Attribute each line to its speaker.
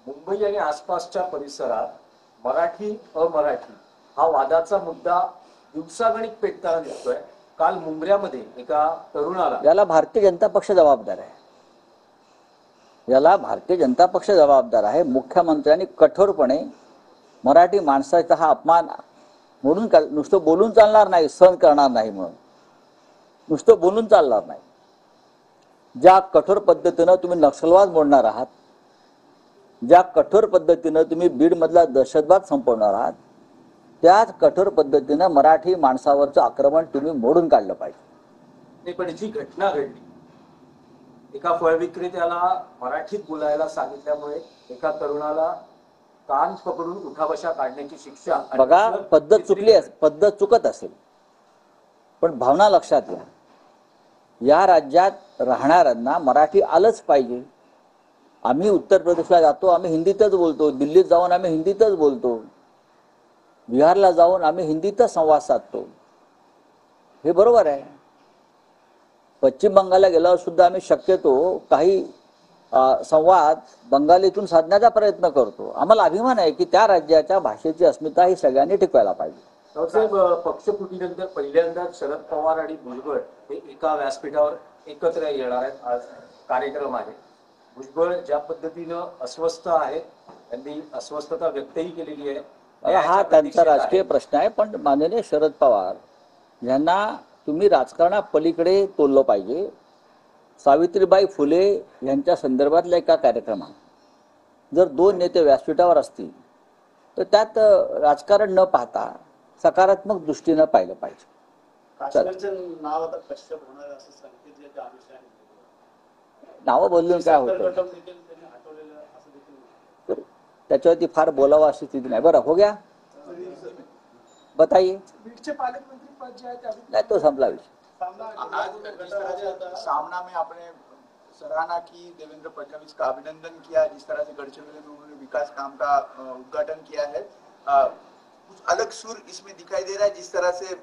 Speaker 1: मुंबई आणि आसपासच्या परिसरात मराठी अमराठी हा वादाचा मुद्दा दिवसागणिक पेटताना दिसतोय. काल मुंबऱ्यामध्ये एका तरुणाला
Speaker 2: याला भारतीय जनता पक्ष जबाबदार आहे. याला भारतीय जनता पक्ष जबाबदार आहे. मुख्यमंत्र्यांनी कठोरपणे मराठी माणसाचा हा अपमान म्हणून नुसतं बोलून चालणार नाही, सहन करणार नाही म्हणून नुसतं बोलून चालणार नाही. ज्या कठोर पद्धतीनं तुम्ही नक्षलवाद मोडणार आहात, ज्या कठोर पद्धतीनं तुम्ही बीडमधला दहशतवाद संपवणार आहात, त्याच कठोर पद्धतीनं मराठी माणसावरचं आक्रमण तुम्ही मोडून काढलं पाहिजे.
Speaker 1: पण जी घटना घडली, एका फळ विक्रेत्याला मराठीत बोलायला सांगितल्यामुळे एका तरुणाला कान पकडून उठाबशा काढण्याची शिक्षा.
Speaker 2: बघा, पद्धत चुकली, पद्धत चुकत असेल, पण भावना लक्षात घ्या. या राज्यात राहणाऱ्यांना मराठी आलंच पाहिजे. आम्ही उत्तर प्रदेशला जातो, आम्ही हिंदीतच बोलतो. दिल्लीत जाऊन आम्ही हिंदीतच बोलतो. बिहारला जाऊन आम्ही हिंदीतच संवाद साधतो. हे बरोबर आहे. पश्चिम बंगालला गेल्यावर सुद्धा आम्ही शक्यतो काही संवाद बंगालीतून साधण्याचा प्रयत्न करतो. आम्हाला अभिमान आहे की त्या राज्याच्या भाषेची अस्मिता ही सगळ्यांनी टिकवायला पाहिजे.
Speaker 1: पक्षफुटीनंतर पहिल्यांदा शरद पवार आणि भुजबळ हे एका व्यासपीठावर एकत्र येणार आहेत. आज कार्यक्रम आहे. भुजबळ ज्या पद्धतीनं अस्वस्थ आहेत, त्यांनी अस्वस्थता व्यक्तही केलेली आहे.
Speaker 2: हा त्यांचा राजकीय प्रश्न आहे, पण माननीय शरद पवार यांना तुम्ही राजकारणात पलीकडे तोललं पाहिजे. सावित्रीबाई फुले यांच्या संदर्भातला एका कार्यक्रमात जर दोन नेते व्यासपीठावर असतील तर त्यात राजकारण न पाहता सकारात्मक दृष्टीनं पाहिलं पाहिजे. नावं बदलून काय होतं, त्याच्यावरती फार बोलावं अशी स्थिती नाही. बरं, हो गया, बताइए. नहीं तो संपला विषय.
Speaker 3: सामना में आपने सराहना की, देवेंद्र फडणवीस का अभिनंदन किया, जिस तरह से गढ़चिरौली में उन्होंने विकास काम का उद्घाटन किया है. कुछ अलग सुर इसमें दिखाई दे रहा है, जिस तरह से